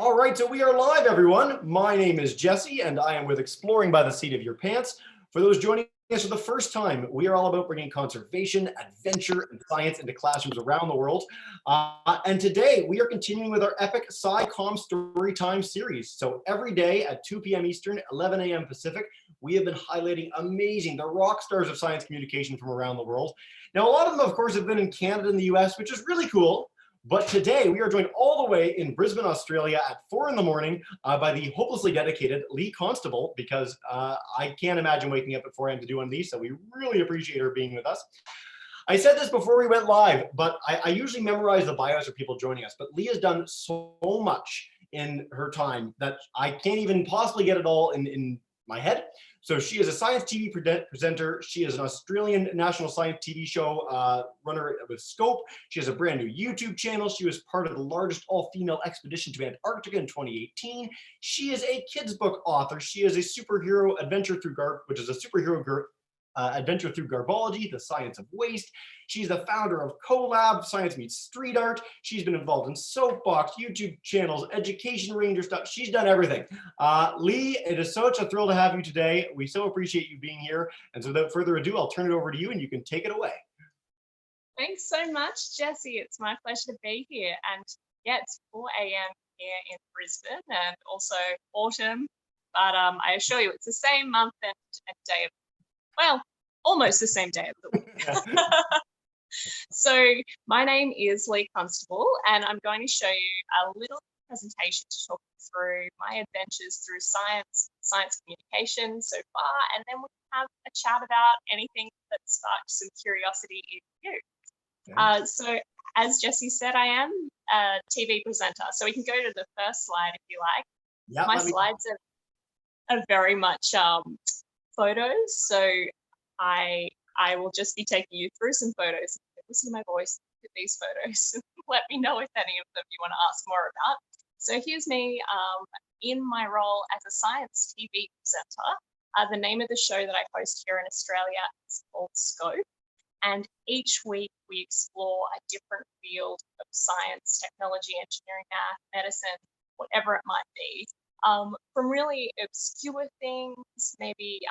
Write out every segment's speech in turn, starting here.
All right, so we are live, everyone. My name is Jesse, and I am with Exploring by the Seat of Your Pants. For those joining us for the first time, we are all about bringing conservation, adventure, and science into classrooms around the world. And today, we are continuing with our epic SciComm StoryTime series. So every day at 2 p.m. Eastern, 11 a.m. Pacific, we have been highlighting the rock stars of science communication from around the world. Now, a lot of them, of course, have been in Canada and the US, which is really cool. But today we are joined all the way in Brisbane, Australia at 4 in the morning by the hopelessly dedicated Lee Constable, because I can't imagine waking up at 4 a.m. to do one of these. So we really appreciate her being with us. I said this before we went live, but I usually memorize the bios of people joining us. But Lee has done so much in her time that I can't even possibly get it all in my head. So she is a science TV presenter. She is an Australian national science TV show runner with Scope. She has a brand new YouTube channel. She was part of the largest all-female expedition to Antarctica in 2018. She is a kids book author. She is a superhero adventure through which is a superhero adventure through Garbology, the science of waste. She's the founder of CoLab, Science Meets Street Art. She's been involved in Soapbox, YouTube channels, Education Ranger stuff. She's done everything. Lee, it is such a thrill to have you today. We so appreciate you being here. And so without further ado, I'll turn it over to you and you can take it away. Thanks so much, Jesse. It's my pleasure to be here. And yeah, it's 4 a.m. here in Brisbane and also autumn. But I assure you, it's the same month and day of, well, almost the same day of the week. So my name is Lee Constable, and I'm going to show you a little presentation to talk you through my adventures through science communication so far, and then we can have a chat about anything that sparked some curiosity in you. So as Jesse said, I am a TV presenter. So we can go to the first slide if you like. Yeah, my slides are very much photos. So I will just be taking you through some photos. Listen to my voice, look at these photos. Let me know if any of them you want to ask more about. So here's me in my role as a science TV presenter. The name of the show that I host here in Australia is called Scope. And each week we explore a different field of science, technology, engineering, math, medicine, whatever it might be. From really obscure things, maybe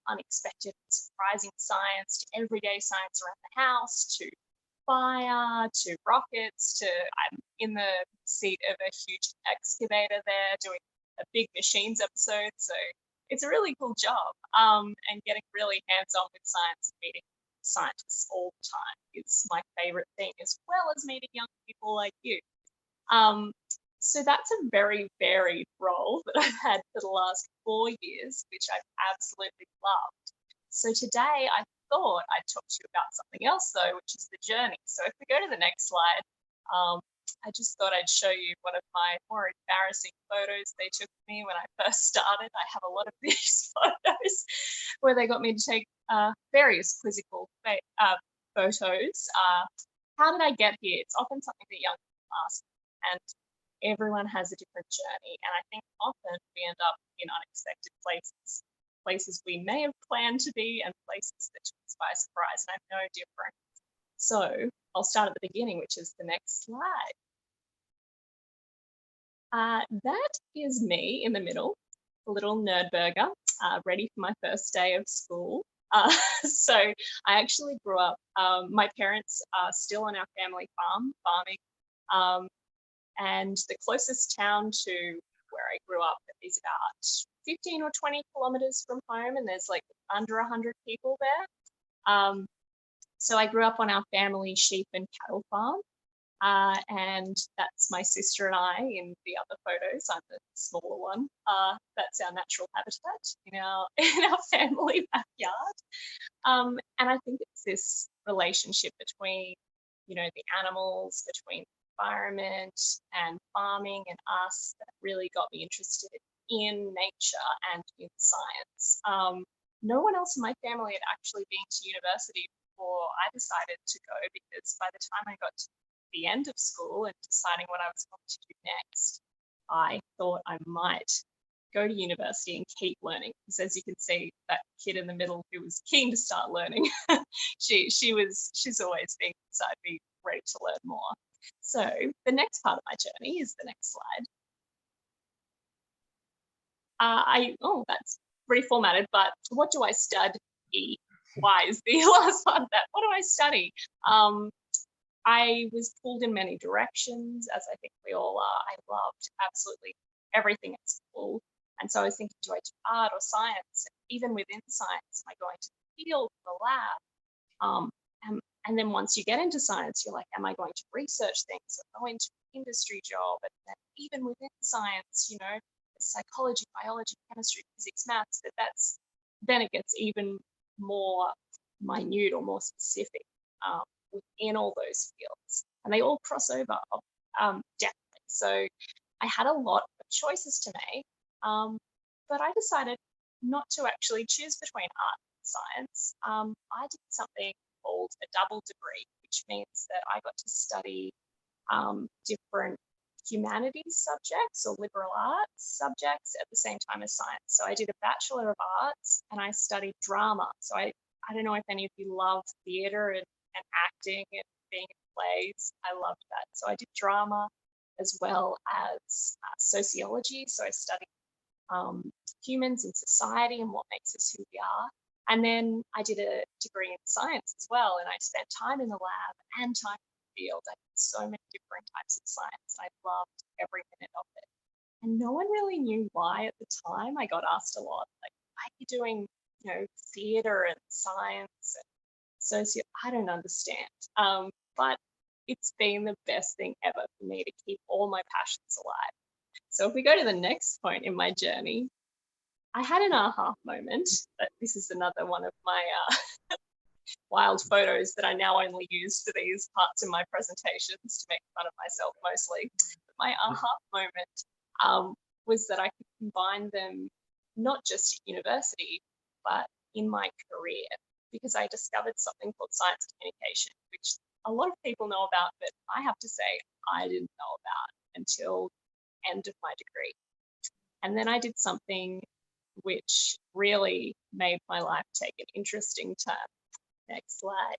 unexpected and surprising science, to everyday science around the house, to fire, to rockets, to I'm in the seat of a huge excavator there doing a big machines episode. So it's a really cool job, and getting really hands-on with science and meeting scientists all the time is my favorite thing, as well as meeting young people like you. So that's a very varied role that I've had for the last 4 years, which I've absolutely loved. So today I thought I'd talk to you about something else though, which is the journey. So if we go to the next slide, I just thought I'd show you one of my more embarrassing photos they took of me when I first started. I have a lot of these photos where they got me to take various quizzical photos. How did I get here? It's often something that young people ask, and everyone has a different journey. And I think often we end up in unexpected places we may have planned to be and places that took us by surprise. And I'm no different. So I'll start at the beginning, which is the next slide. That is me in the middle, a little nerd burger, ready for my first day of school. So I actually grew up, my parents are still on our family farm, farming. And the closest town to where I grew up is about 15 or 20 kilometers from home, and there's like under 100 people there. So I grew up on our family sheep and cattle farm, and that's my sister and I in the other photos. I'm the smaller one. That's our natural habitat in our family backyard. And I think it's this relationship between, the animals, between environment and farming and us that really got me interested in nature and in science. No one else in my family had actually been to university before I decided to go, because by the time I got to the end of school and deciding what I was going to do next, I thought I might go to university and keep learning. Because as you can see, that kid in the middle who was keen to start learning, she's always been beside me, ready to learn more. So the next part of my journey is the next slide. That's pretty formatted, but what do I study? Why is the last part of that? What do I study? I was pulled in many directions, as I think we all are. I loved absolutely everything at school. And so I was thinking, do I do art or science? Even within science, am I going to the field, the lab? And then once you get into science, you're like, am I going to research things or go into an industry job? And then even within science, you know, psychology, biology, chemistry, physics, maths, then it gets even more minute or more specific within all those fields. And they all cross over definitely. So I had a lot of choices to make, but I decided not to actually choose between art and science. I did something called a double degree, which means that I got to study different humanities subjects or liberal arts subjects at the same time as science. So I did a Bachelor of Arts and I studied drama. So I don't know if any of you love theatre and acting and being in plays. I loved that. So I did drama as well as sociology. So I studied humans and society and what makes us who we are. And then I did a degree in science as well. And I spent time in the lab and time in the field. I did so many different types of science. I loved every minute of it. And no one really knew why at the time. I got asked a lot, like, why are you doing, you know, theatre and science and I don't understand. But it's been the best thing ever for me to keep all my passions alive. So if we go to the next point in my journey, I had an aha moment. But this is another one of my wild photos that I now only use for these parts in my presentations to make fun of myself mostly. But my aha moment was that I could combine them not just at university, but in my career, because I discovered something called science communication, which a lot of people know about, but I have to say I didn't know about until end of my degree. And then I did something which really made my life take an interesting turn. Next slide.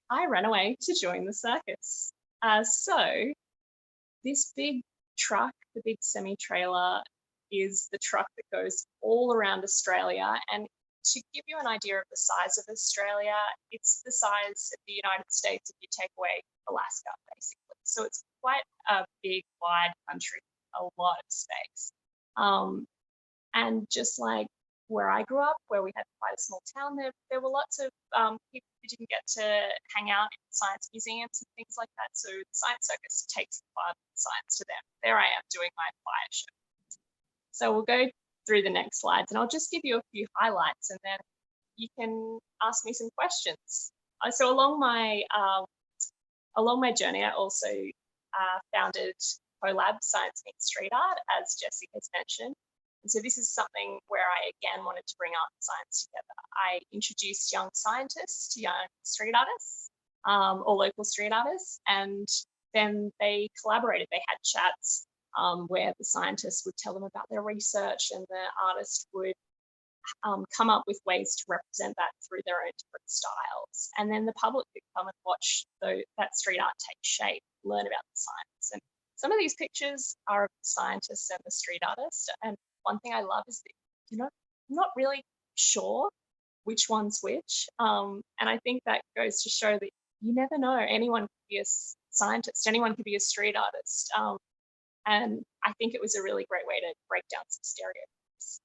I ran away to join the circus. So this big truck, the big semi-trailer, is the truck that goes all around Australia. And to give you an idea of the size of Australia, it's the size of the United States if you take away Alaska, basically. So it's quite a big, wide country, a lot of space. And just like where I grew up, where we had quite a small town, there were lots of people who didn't get to hang out in science museums and things like that. So the science circus takes part in science to them. There I am doing my fire show. So we'll go through the next slides and I'll just give you a few highlights and then you can ask me some questions. So along my journey, I also founded CoLab Science Meets Street Art, as Jessie has mentioned. And so this is something where I again wanted to bring art and science together. I introduced young scientists to young street artists or local street artists, and then they collaborated. They had chats where the scientists would tell them about their research and the artist would come up with ways to represent that through their own different styles. And then the public could come and watch that street art take shape, learn about the science. And some of these pictures are of the scientists and the street artist. And one thing I love is that, you know, I'm not really sure which one's which. And I think that goes to show that you never know. Anyone could be a scientist, anyone could be a street artist. And I think it was a really great way to break down some stereotypes.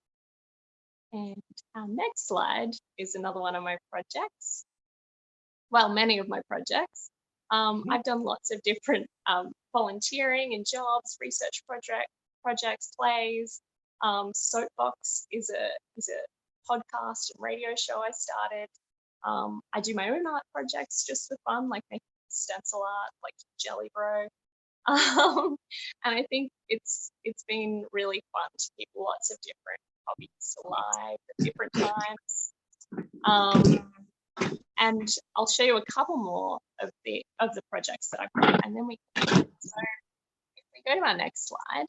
And our next slide is another one of my projects. Well, many of my projects. I've done lots of different volunteering and jobs, research projects, plays. Soapbox is a podcast and radio show I started. I do my own art projects just for fun, like making stencil art, like Jelly Bro. And I think it's been really fun to keep lots of different hobbies alive at different times. And I'll show you a couple more of the projects that I've done, and then so if we go to our next slide,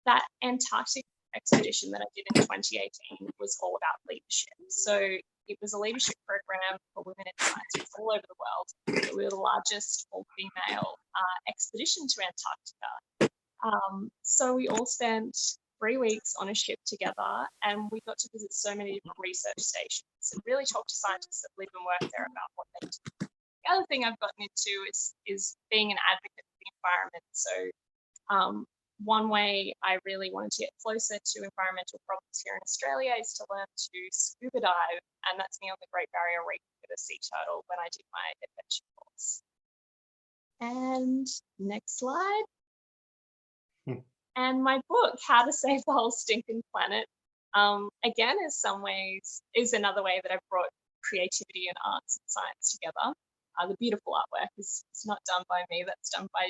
that Antarctic expedition that I did in 2018 was all about leadership. So it was a leadership program for women in science all over the world. We were the largest all-female expedition to Antarctica. So we all spent 3 weeks on a ship together, and we got to visit so many different research stations and really talk to scientists that live and work there about what they do. The other thing I've gotten into is being an advocate for the environment. So one way I really wanted to get closer to environmental problems here in Australia is to learn to scuba dive, and that's me on the Great Barrier Reef with a sea turtle when I did my adventure course. And next slide. And my book, How to Save the Whole Stinking Planet, again, is another way that I've brought creativity and arts and science together. The beautiful artwork is not done by me, that's done by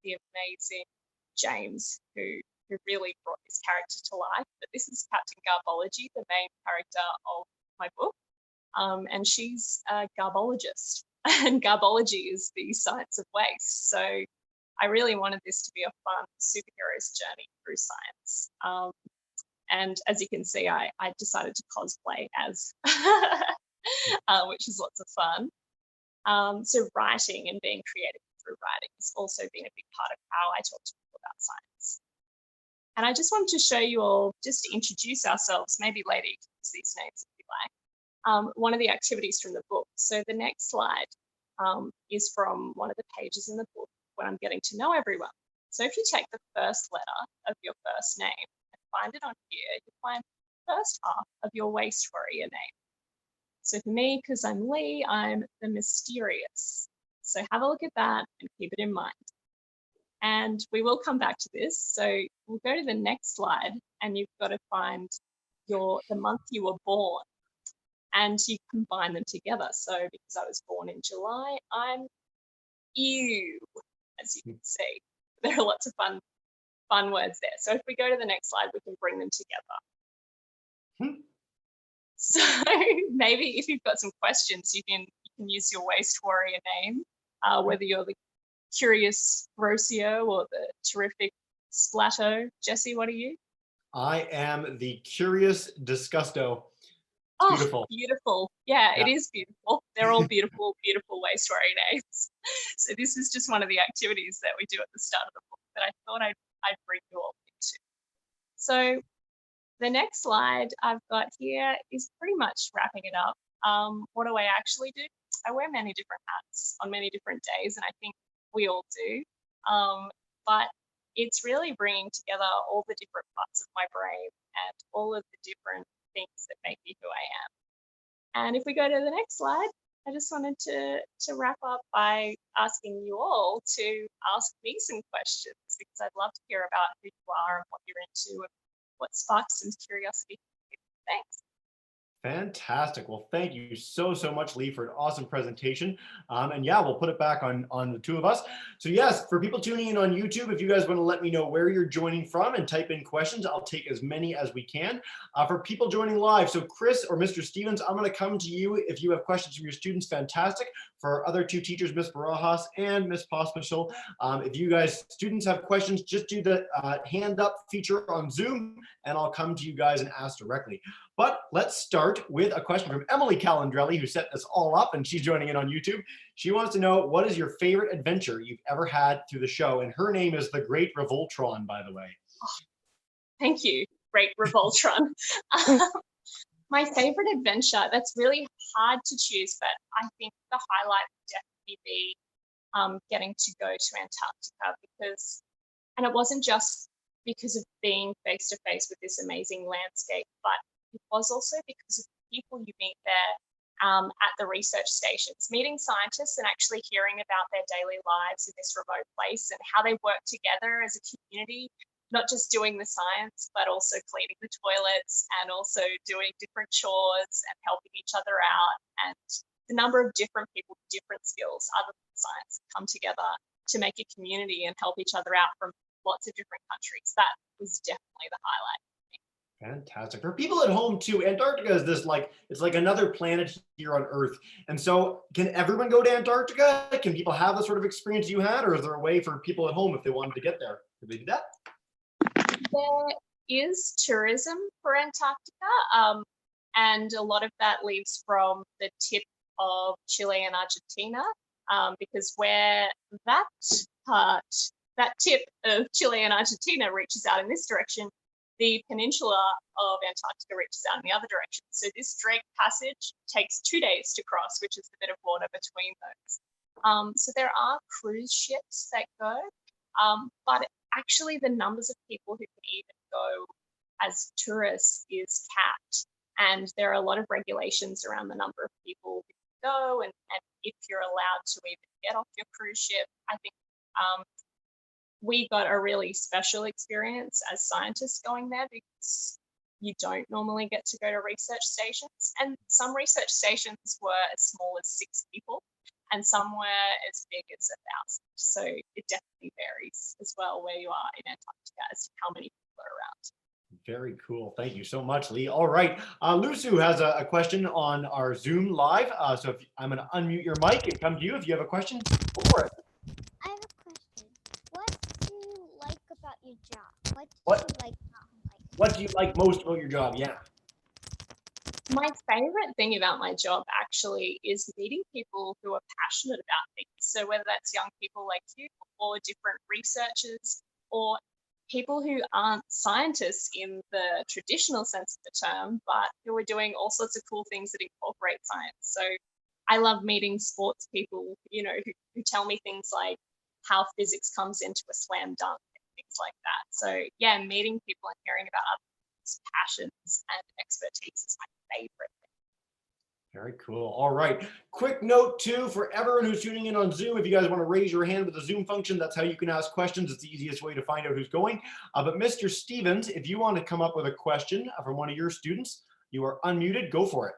the amazing James, who really brought this character to life. But this is Captain Garbology, the main character of my book, and she's a garbologist, and garbology is the science of waste. So I really wanted this to be a fun superhero's journey through science. And as you can see, I decided to cosplay as, which is lots of fun. So writing and being creative through writing has also been a big part of how I talk to people about science. And I just wanted to show you all, just to introduce ourselves, maybe later you can use these names if you like, one of the activities from the book. So the next slide is from one of the pages in the book when I'm getting to know everyone. So if you take the first letter of your first name and find it on here, you find the first half of your waste warrior name. So for me, because I'm Lee, I'm the mysterious. So have a look at that and keep it in mind. And we will come back to this. So we'll go to the next slide, and you've got to find the month you were born, and you combine them together. So because I was born in July, I'm ew, as you can see. There are lots of fun words there. So if we go to the next slide, we can bring them together. So maybe if you've got some questions, you can use your waste warrior name, whether you're the curious Rocio or the terrific Splatto. Jesse, what are you? I am the curious Disgusto. Oh, Beautiful. beautiful. Yeah, it is beautiful. They're all beautiful, beautiful waste warrior names. So this is just one of the activities that we do at the start of the book that I thought I'd bring you all into. So the next slide I've got here is pretty much wrapping it up. What do I actually do? I wear many different hats on many different days, and I think we all do. But it's really bringing together all the different parts of my brain and all of the different things that make me who I am. And if we go to the next slide, I just wanted to wrap up by asking you all to ask me some questions, because I'd love to hear about who you are and what you're into and what sparks some curiosity. Thanks. Fantastic. Well, thank you so much, Lee, for an awesome presentation. And yeah, we'll put it back on the two of us. So yes, for people tuning in on YouTube, if you guys want to let me know where you're joining from and type in questions, I'll take as many as we can. For people joining live, so Chris or Mr. Stevens, I'm going to come to you if you have questions from your students. Fantastic. For our other two teachers, Miss Barajas and Miss Pospisil, if you guys students have questions, just do the hand up feature on Zoom, and I'll come to you guys and ask directly. But let's start with a question from Emily Calandrelli, who set this all up, and she's joining in on YouTube. She wants to know, what is your favorite adventure you've ever had through the show? And her name is the Great Revoltron, by the way. Oh, thank you, Great Revoltron. My favorite adventure, that's really hard to choose, but I think the highlight would definitely be getting to go to Antarctica, and it wasn't just because of being face to face with this amazing landscape, but it was also because of the people you meet there at the research stations, meeting scientists and actually hearing about their daily lives in this remote place and how they work together as a community, not just doing the science, but also cleaning the toilets and also doing different chores and helping each other out. And the number of different people with different skills other than science come together to make a community and help each other out from lots of different countries. That was definitely the highlight. Fantastic. For people at home too, Antarctica is this it's like another planet here on Earth. And so can everyone go to Antarctica? Can people have the sort of experience you had, or is there a way for people at home if they wanted to get there? Could they do that? There is tourism for Antarctica, and a lot of that leaves from the tip of Chile and Argentina, because where that part that tip of Chile and Argentina reaches out in this direction, the peninsula of Antarctica reaches out in the other direction. So this Drake Passage takes 2 days to cross, which is the bit of water between those. So there are cruise ships that go, but actually the numbers of people who can even go as tourists is capped. And there are a lot of regulations around the number of people who can go and if you're allowed to even get off your cruise ship. I think we got a really special experience as scientists going there because you don't normally get to go to research stations. And some research stations were as small as 6 people and some were as big as 1,000. So it definitely varies as well where you are in Antarctica as to how many people are around. Very cool. Thank you so much, Lee. All right. Lusu has a question on our Zoom live. So if I'm going to unmute your mic and come to you. If you have a question, go for it. I have a question. What do you like about your job? What do you like most about your job? Yeah. My favorite thing about my job actually is meeting people who are passionate about things. So whether that's young people like you or different researchers or people who aren't scientists in the traditional sense of the term, but who are doing all sorts of cool things that incorporate science. So I love meeting sports people, who tell me things like how physics comes into a slam dunk and things like that. So yeah, meeting people and hearing about other people's passions and expertise is my favorite thing. Very cool. All right. Quick note too, for everyone who's tuning in on Zoom, if you guys want to raise your hand with the Zoom function, that's how you can ask questions. It's the easiest way to find out who's going. But Mr. Stevens, if you want to come up with a question from one of your students, you are unmuted. Go for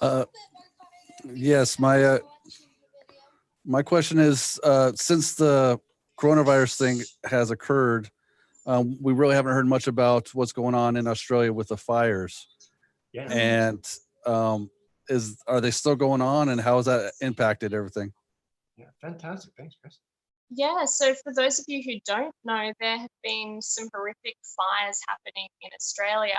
it. Yes, my question is, since the coronavirus thing has occurred, we really haven't heard much about what's going on in Australia with the fires. Yeah. And are they still going on, and how has that impacted everything? Yeah, fantastic. Thanks, Chris. Yeah, so for those of you who don't know, there have been some horrific fires happening in Australia.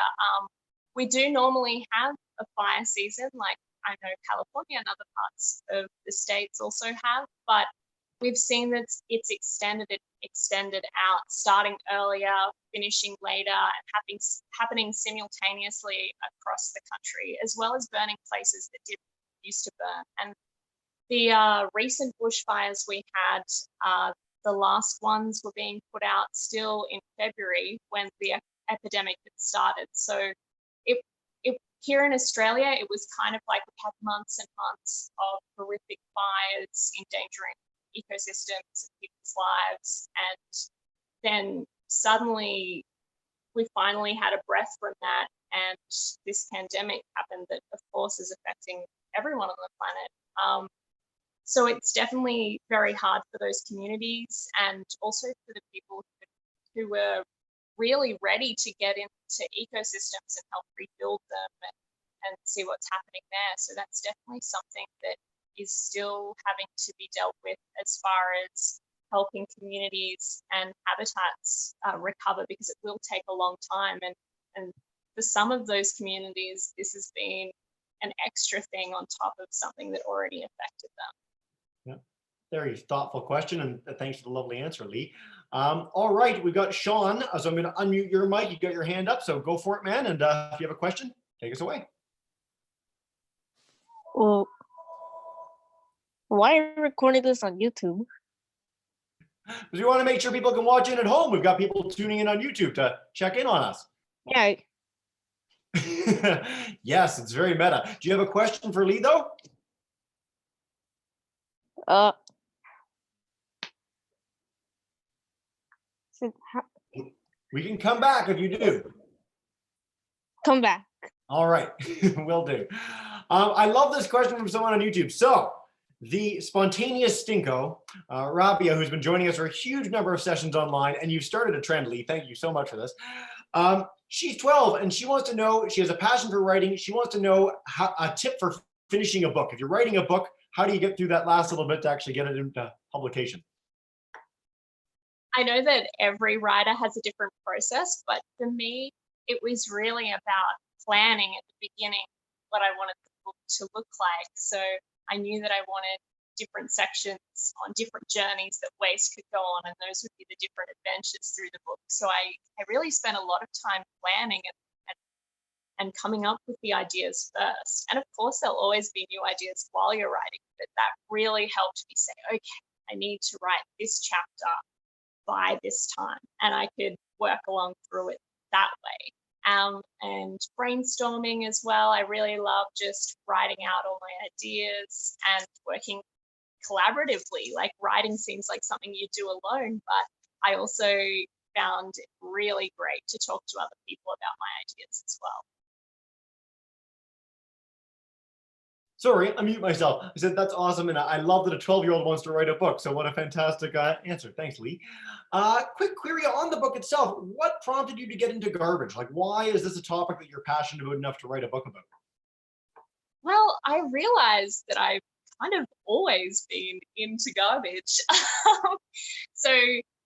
We do normally have a fire season, like I know California and other parts of the States also have, but we've seen that it's extended out, starting earlier, finishing later, and happening simultaneously across the country, as well as burning places that didn't used to burn. And the recent bushfires we had, the last ones were being put out still in February when the epidemic had started. So it here in Australia, it was kind of like we had months and months of horrific fires endangering ecosystems and people's lives, and then suddenly we finally had a breath from that, and this pandemic happened that of course is affecting everyone on the planet. So it's definitely very hard for those communities and also for the people who were really ready to get into ecosystems and help rebuild them and see what's happening there. So that's definitely something that is still having to be dealt with as far as helping communities and habitats recover, because it will take a long time. And for some of those communities, this has been an extra thing on top of something that already affected them. Yeah, very thoughtful question, and thanks for the lovely answer, Lee. All right, we've got Sean, so I'm going to unmute your mic. You've got your hand up, so go for it, man. And if you have a question, take us away. Well, why are you recording this on YouTube? Because we want to make sure people can watch in at home. We've got people tuning in on YouTube to check in on us. Yeah. Yes, it's very meta. Do you have a question for Lee, though? We can come back if you do. Come back. All right, will do. I love this question from someone on YouTube. So the spontaneous stinko, Rabia, who's been joining us for a huge number of sessions online, and you've started a trend, Lee. Thank you so much for this. She's 12 and she wants to know, she has a passion for writing. She wants to know a tip for finishing a book. If you're writing a book, how do you get through that last little bit to actually get it into publication? I know that every writer has a different process, but for me, it was really about planning at the beginning what I wanted the book to look like. So I knew that I wanted different sections on different journeys that waste could go on, and those would be the different adventures through the book. So I really spent a lot of time planning and coming up with the ideas first. And of course, there'll always be new ideas while you're writing, but that really helped me say, okay, I need to write this chapter by this time, and I could work along through it that way. And brainstorming as well. I really love just writing out all my ideas and working collaboratively. Like writing seems like something you do alone, but I also found it really great to talk to other people about my ideas as well. Sorry, I mute myself. I said, that's awesome. And I love that a 12-year-old wants to write a book. So what a fantastic answer. Thanks, Lee. Quick query on the book itself. What prompted you to get into garbage? Like, why is this a topic that you're passionate about enough to write a book about? Well, I realized that I've kind of always been into garbage. So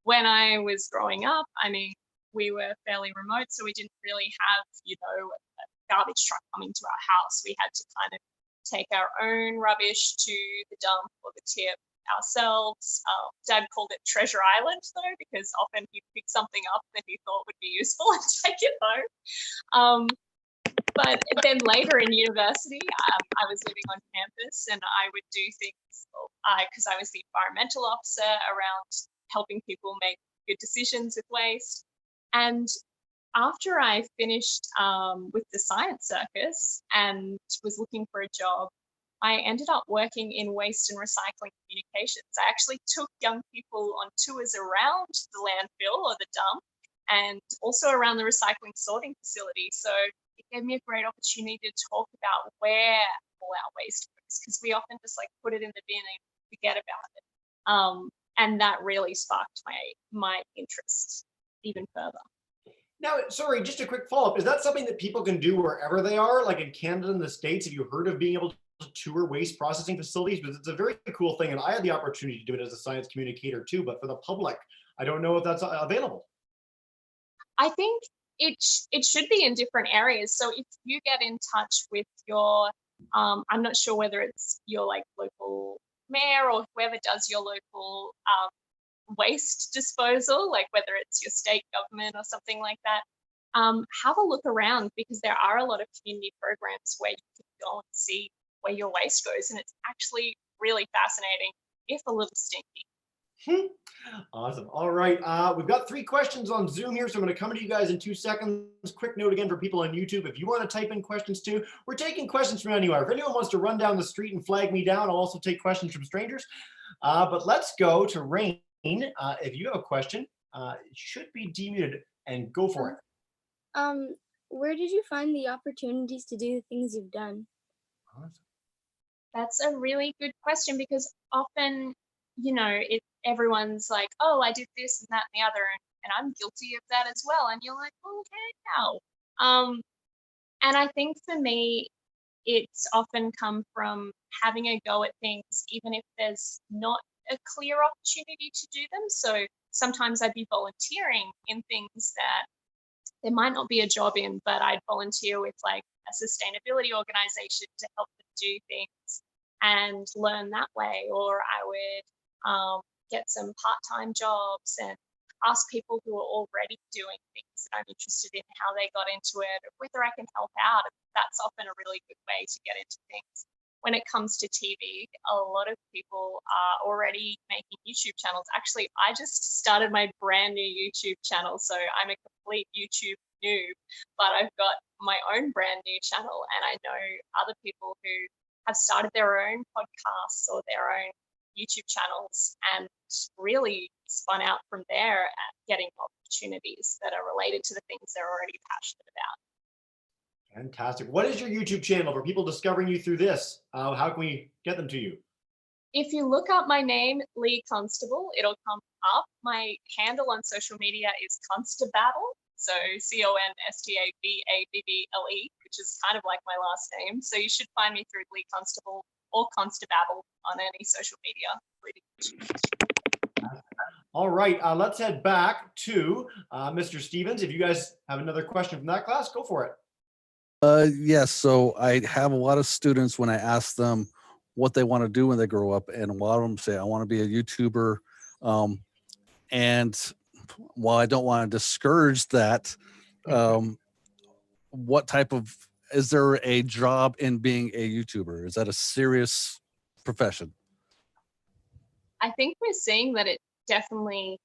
when I was growing up, I mean, we were fairly remote, so we didn't really have, a garbage truck coming to our house. We had to kind of take our own rubbish to the dump or the tip ourselves. Dad called it Treasure Island though, because often he'd pick something up that he thought would be useful and take it home. But then later in university, I was living on campus and I would do things because I was the environmental officer around helping people make good decisions with waste. And after I finished with the science circus and was looking for a job, I ended up working in waste and recycling communications. I actually took young people on tours around the landfill or the dump and also around the recycling sorting facility. So it gave me a great opportunity to talk about where all our waste goes, because we often just like put it in the bin and forget about it. And that really sparked my interest even further. Now, sorry, just a quick follow-up. Is that something that people can do wherever they are? Like in Canada and the States, have you heard of being able to tour waste processing facilities? Because it's a very cool thing. And I had the opportunity to do it as a science communicator too, but for the public, I don't know if that's available. I think it should be in different areas. So if you get in touch with your, I'm not sure whether it's your like local mayor or whoever does your local waste disposal, like whether it's your state government or something like that, have a look around, because there are a lot of community programs where you can go and see where your waste goes, and it's actually really fascinating, if a little stinky. Awesome. All right. We've got 3 questions on Zoom here, so I'm going to come to you guys in 2 seconds. Quick note again for people on YouTube, if you want to type in questions too, we're taking questions from anywhere. If anyone wants to run down the street and flag me down, I'll also take questions from strangers. But let's go to Rain. If you have a question, it should be demuted, and go for it. Where did you find the opportunities to do the things you've done? Awesome. That's a really good question, because often, everyone's like, oh, I did this and that and the other, and I'm guilty of that as well. And you're like, oh, okay, now. And I think for me, it's often come from having a go at things, even if there's not a clear opportunity to do them. So sometimes I'd be volunteering in things that there might not be a job in, but I'd volunteer with like a sustainability organization to help them do things and learn that way. Or I would get some part-time jobs and ask people who are already doing things that I'm interested in, how they got into it, or whether I can help out. That's often a really good way to get into things. When it comes to TV, a lot of people are already making YouTube channels. Actually, I just started my brand new YouTube channel, so I'm a complete YouTube noob, but I've got my own brand new channel, and I know other people who have started their own podcasts or their own YouTube channels and really spun out from there at getting opportunities that are related to the things they're already passionate about. Fantastic. What is your YouTube channel for people discovering you through this? How can we get them to you? If you look up my name, Lee Constable, it'll come up. My handle on social media is Constable, so CONSTABABBLE, which is kind of like my last name. So you should find me through Lee Constable or Constable on any social media. All right, let's head back to Mr. Stevens. If you guys have another question from that class, go for it. Yes. So I have a lot of students, when I ask them what they want to do when they grow up, and a lot of them say, I want to be a YouTuber. And while I don't want to discourage that, what type of, is there a job in being a YouTuber? Is that a serious profession? I think we're seeing that it definitely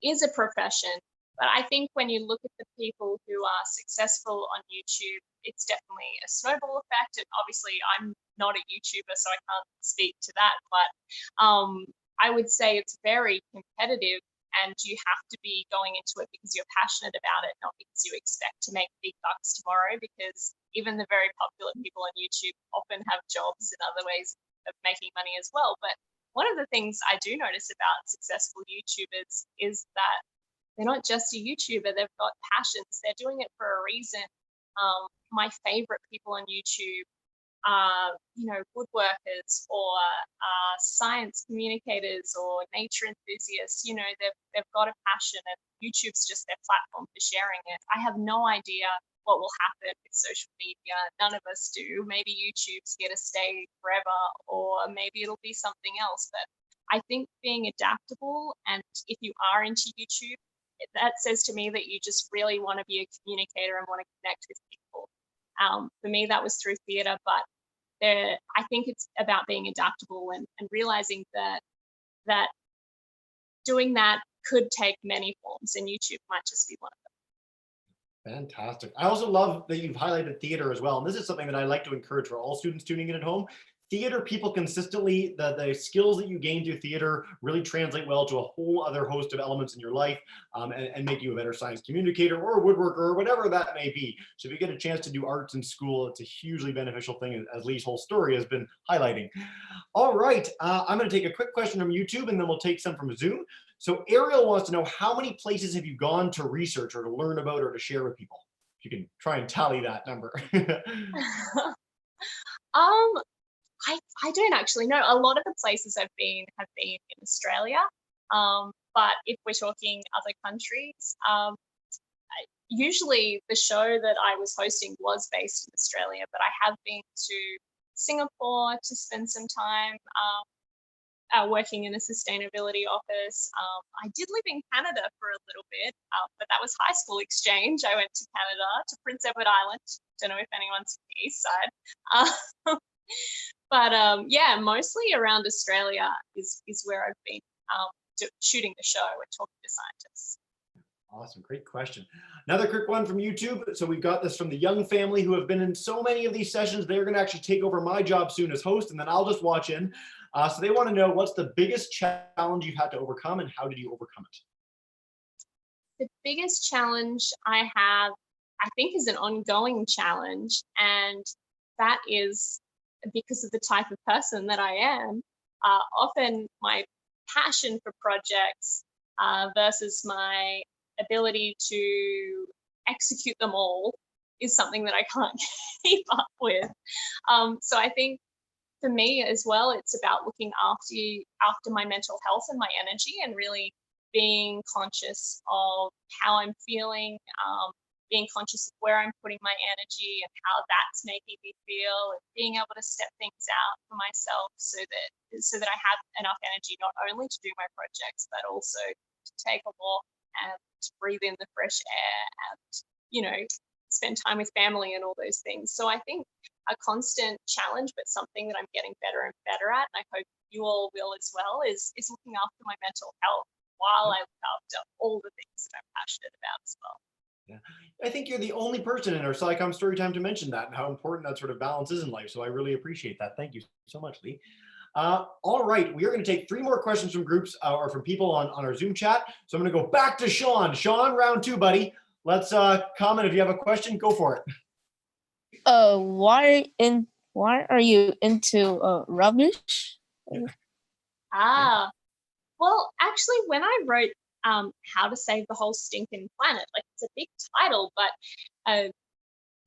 is a profession, but I think when you look at the people who are successful on YouTube, it's definitely a snowball effect. And obviously I'm not a YouTuber, so I can't speak to that, but I would say it's very competitive, and you have to be going into it because you're passionate about it, not because you expect to make big bucks tomorrow, because even the very popular people on YouTube often have jobs and other ways of making money as well. But one of the things I do notice about successful YouTubers is that they're not just a YouTuber, they've got passions, they're doing it for a reason. My favorite people on YouTube are, woodworkers or science communicators or nature enthusiasts. They've got a passion, and YouTube's just their platform for sharing it. I have no idea what will happen with social media. None of us do. Maybe YouTube's here to stay forever, or maybe it'll be something else. But I think being adaptable, and if you are into YouTube, that says to me that you just really want to be a communicator and want to connect with people. For me, that was through theatre, but I think it's about being adaptable and realizing that doing that could take many forms, and YouTube might just be one of them. Fantastic. I also love that you've highlighted theater as well. And this is something that I like to encourage for all students tuning in at home. Theater people consistently, the skills that you gain through theater really translate well to a whole other host of elements in your life, and make you a better science communicator or a woodworker or whatever that may be. So if you get a chance to do arts in school, it's a hugely beneficial thing, as Lee's whole story has been highlighting. All right, I'm going to take a quick question from YouTube, and then we'll take some from Zoom. So Ariel wants to know, how many places have you gone to research or to learn about or to share with people? If you can try and tally that number. I don't actually know. A lot of the places I've been have been in Australia, but if we're talking other countries, usually the show that I was hosting was based in Australia, but I have been to Singapore to spend some time working in a sustainability office. I did live in Canada for a little bit, but that was high school exchange. I went to Canada, to Prince Edward Island. Don't know if anyone's from the east side. But yeah, mostly around Australia is where I've been shooting the show and talking to scientists. Awesome, great question. Another quick one from YouTube. So we've got this from the Young family, who have been in so many of these sessions. They're going to actually take over my job soon as host, and then I'll just watch in. So they want to know, what's the biggest challenge you've had to overcome, and how did you overcome it? The biggest challenge I have, I think, is an ongoing challenge, and that is because of the type of person that I am. Often my passion for projects versus my ability to execute them all is something that I can't keep up with. So I think for me as well, it's about looking after my mental health and my energy, and really being conscious of how I'm feeling, being conscious of where I'm putting my energy and how that's making me feel, and being able to step things out for myself so that I have enough energy not only to do my projects, but also to take a walk and to breathe in the fresh air and, spend time with family and all those things. So I think a constant challenge, but something that I'm getting better and better at, and I hope you all will as well, is looking after my mental health while I look after all the things that I'm passionate about as well. Yeah, I think you're the only person in our SciComm Storytime to mention that, and how important that sort of balance is in life. So I really appreciate that. Thank you so much, Lee. All right, we are going to take 3 more questions from groups or from people on our Zoom chat. So I'm going to go back to Sean. Sean, round 2, buddy. Let's comment. If you have a question, go for it. Why are you into rubbish? Well, actually, when I wrote How to Save the Whole Stinking Planet, like, it's a big title, but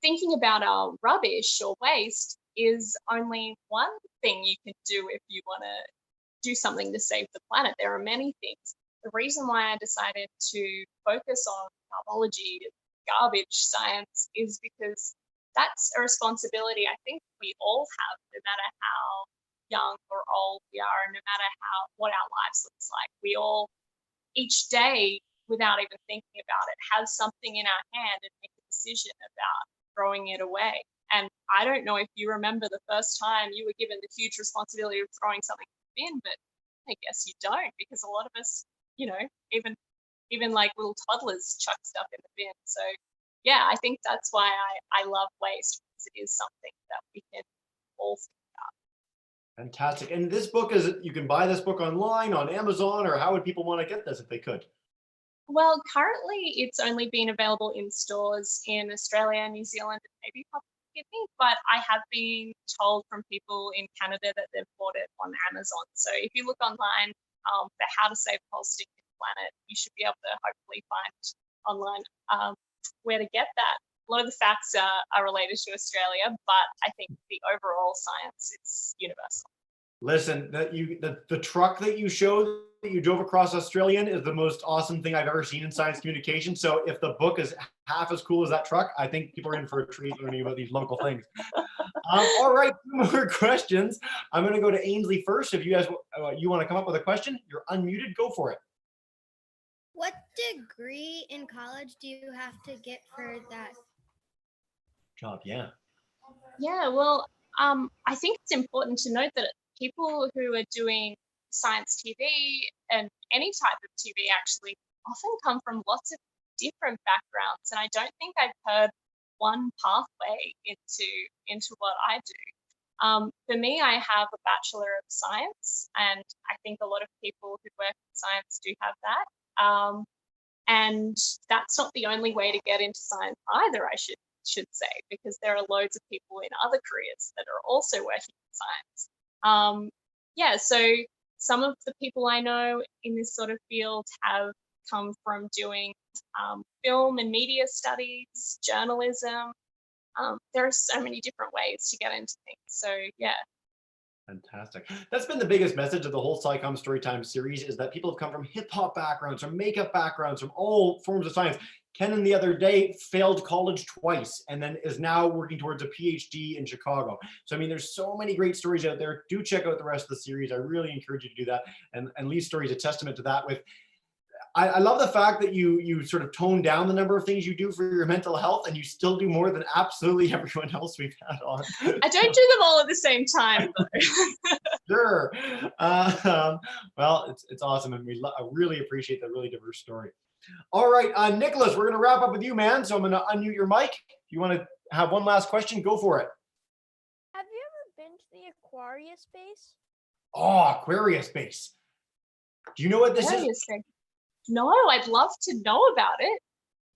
thinking about our rubbish or waste is only one thing you can do if you want to do something to save the planet. There are many things. The reason why I decided to focus on garbology, garbage science, is because that's a responsibility I think we all have, no matter how young or old we are, and no matter what our lives looks like, we all each day, without even thinking about it, have something in our hand and make a decision about throwing it away. And I don't know if you remember the first time you were given the huge responsibility of throwing something in the bin, but I guess you don't, because a lot of us, even like little toddlers chuck stuff in the bin. So yeah, I think that's why I love waste, because it is something that we can all think about. Fantastic. And this book you can buy this book online on Amazon, or how would people want to get this if they could? Well, currently it's only been available in stores in Australia, New Zealand, and maybe Papua New Guinea, but I have been told from people in Canada that they've bought it on Amazon. So if you look online for how to save the whole stinking planet, you should be able to hopefully find online where to get that. A lot of the facts are related to Australia, but I think the overall science is universal. Listen, the truck that you showed that you drove across Australian is the most awesome thing I've ever seen in science communication. So if the book is half as cool as that truck, I think people are in for a treat learning about these local things. All right, 2 more questions. I'm going to go to Ainsley first. If you guys you want to come up with a question, you're unmuted. Go for it. What degree in college do you have to get for that? Job, yeah. Yeah, well, I think it's important to note that people who are doing science TV and any type of TV actually often come from lots of different backgrounds, and I don't think I've heard one pathway into what I do. For me, I have a Bachelor of Science, and I think a lot of people who work in science do have that. And that's not the only way to get into science either, I should say, because there are loads of people in other careers that are also working in science. Yeah, so some of the people I know in this sort of field have come from doing film and media studies, journalism. There are so many different ways to get into things. So yeah. Fantastic. That's been the biggest message of the whole SciComm Storytime series, is that people have come from hip hop backgrounds, from makeup backgrounds, from all forms of science. Kenan the other day failed college twice and then is now working towards a PhD in Chicago. So, I mean, there's so many great stories out there. Do check out the rest of the series. I really encourage you to do that. And Lee's story is a testament to that. I love the fact that you sort of tone down the number of things you do for your mental health, and you still do more than absolutely everyone else we've had on. I don't do them all at the same time, though. Sure. Well, it's awesome, and I really appreciate that really diverse story. All right, Nicholas, we're going to wrap up with you, man. So I'm going to unmute your mic. If you want to have one last question, go for it. Have you ever been to the Aquarius base? Oh, Aquarius base. Do you know what this is? No, I'd love to know about it.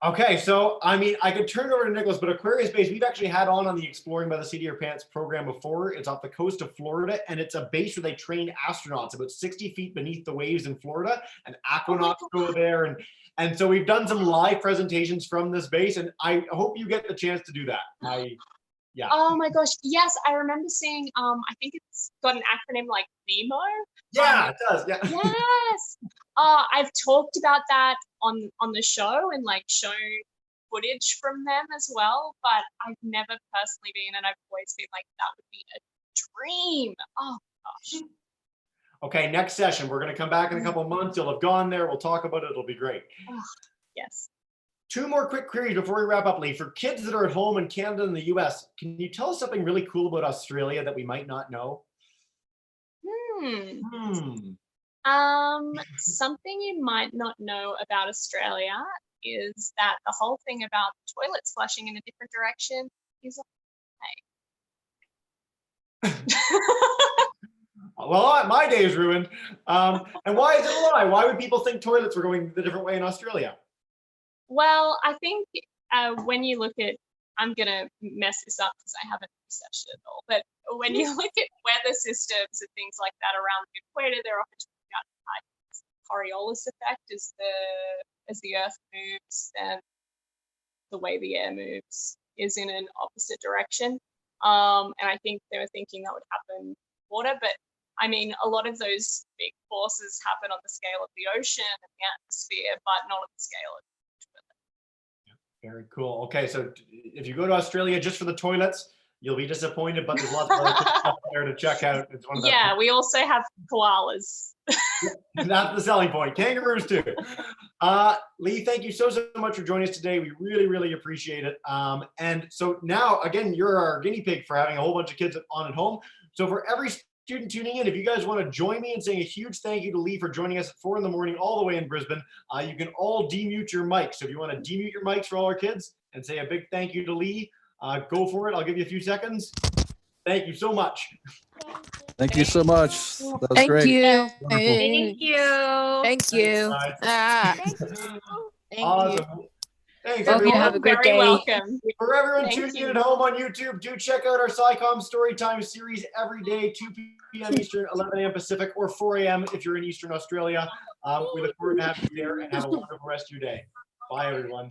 Okay, so I mean, I could turn it over to Nicholas, but Aquarius base, we've actually had on the Exploring by the Seat of Your Pants program before. It's off the coast of Florida, and it's a base where they train astronauts about 60 feet beneath the waves in Florida, and aquanauts go there. And so we've done some live presentations from this base, and I hope you get the chance to do that. Yeah. Oh my gosh, yes, I remember seeing, I think it's got an acronym like NEMO. Yeah, it does, yeah. Yes. I've talked about that on the show and like shown footage from them as well, but I've never personally been, and I've always been like, that would be a dream. Oh gosh. Okay, next session, we're gonna come back in a couple of months. You'll have gone there, we'll talk about it, it'll be great. Oh, yes. 2 more quick queries before we wrap up, Lee. For kids that are at home in Canada and the US, can you tell us something really cool about Australia that we might not know? Something you might not know about Australia is that the whole thing about toilets flushing in a different direction is a lie. Well, my day is ruined. And why is it a lie? Why would people think toilets were going the different way in Australia? Well, I think when you look at, I'm going to mess this up because I haven't researched it at all, but when you look at weather systems and things like that around the equator, they're often talking about the Coriolis effect as the Earth moves, and the way the air moves is in an opposite direction. And I think they were thinking that would happen with water, but I mean, a lot of those big forces happen on the scale of the ocean and the atmosphere, but not on the scale of the toilet. Very cool. Okay, so if you go to Australia just for the toilets, You'll be disappointed, but there's lots of other cool stuff there to check out. It's one of the Yeah, we also have koalas. That's the selling point. Kangaroos too. Lee, thank you so much for joining us today. We really appreciate it. And so now, again, you're our guinea pig for having a whole bunch of kids on at home. So for every student tuning in, if you guys want to join me in saying a huge thank you to Lee for joining us at 4 in the morning all the way in Brisbane, you can all demute your mics. So if you want to demute your mics for all our kids and say a big thank you to Lee, go for it. I'll give you a few seconds. Thank you so much. Thank you so much. That was Thank great. you. Wonderful. Thank you. Thank you. Guys. Ah, thank you. Awesome. Thanks, Hope you everyone. have a great Very day. welcome. For everyone Thank tuning in you. at home on YouTube, do check out our SciComm Storytime series every day, 2 p.m. Eastern, 11 a.m. Pacific, or 4 a.m. if you're in Eastern Australia. We look forward to having you there, and have a wonderful rest of your day. Bye, everyone.